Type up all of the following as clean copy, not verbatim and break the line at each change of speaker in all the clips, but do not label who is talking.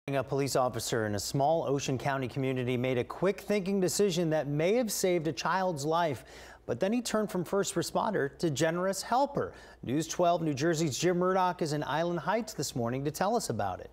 A police officer in a small Ocean County community made a quick thinking decision that may have saved a child's life, but then he turned from first responder to generous helper. News 12 New Jersey's Jim Murdoch is in Island Heights this morning to tell us about it.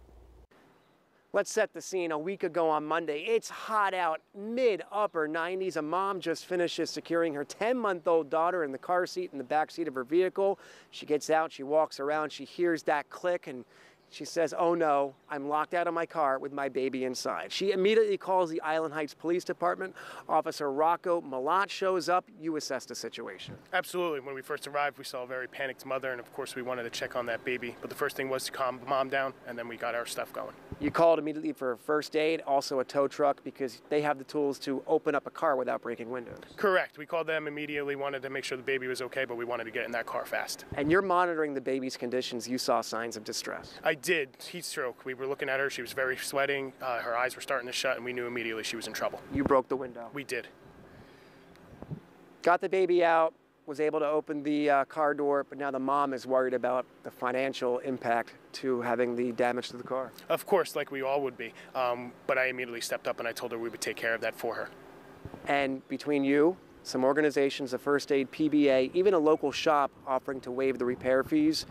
Let's set the scene. A week ago on Monday, it's hot out, mid-upper 90s. A mom just finishes securing her 10-month-old daughter in the car seat in the back seat of her vehicle. She gets out, she walks around, she hears that click, and she says, "Oh no, I'm locked out of my car with my baby inside." She immediately calls the Island Heights Police Department. Officer Rocco Malat shows up. You assess the situation.
Absolutely. When we first arrived, we saw a very panicked mother, and of course we wanted to check on that baby. But the first thing was to calm mom down, and then we got our stuff going.
You called immediately for first aid, also a tow truck, because they have the tools to open up a car without breaking windows.
Correct. We called them immediately, wanted to make sure the baby was okay, but we wanted to get in that car fast.
And you're monitoring the baby's conditions. You saw signs of distress.
I did. Heat stroke. We were looking at her. She was very sweating. Her eyes were starting to shut, and we knew immediately she was in trouble.
You broke the window.
We did.
Got the baby out, was able to open the car door, but now the mom is worried about the financial impact to having the damage to the car.
Of course, like we all would be. But I immediately stepped up and I told her we would take care of that for her.
And between you, some organizations, the First Aid PBA, even a local shop offering to waive the repair fees,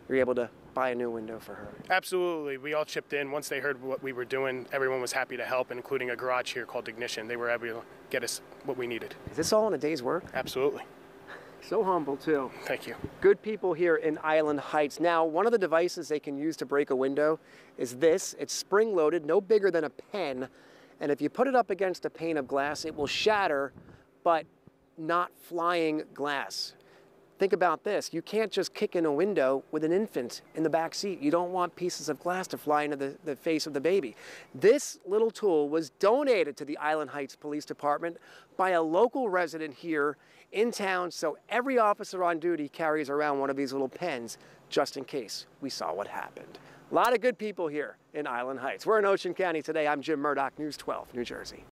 you're able to buy a new window for her.
Absolutely. We all chipped in. Once they heard what we were doing, everyone was happy to help, including a garage here called Ignition. They were able to get us what we needed.
Is this all in a day's work?
Absolutely.
So humble, too.
Thank you.
Good people here in Island Heights. Now, one of the devices they can use to break a window is this. It's spring-loaded, no bigger than a pen. And if you put it up against a pane of glass, it will shatter, but not flying glass. Think about this. You can't just kick in a window with an infant in the back seat. You don't want pieces of glass to fly into the face of the baby. This little tool was donated to the Island Heights Police Department by a local resident here in town, so every officer on duty carries around one of these little pens just in case we saw what happened. A lot of good people here in Island Heights. We're in Ocean County today. I'm Jim Murdoch, News 12, New Jersey.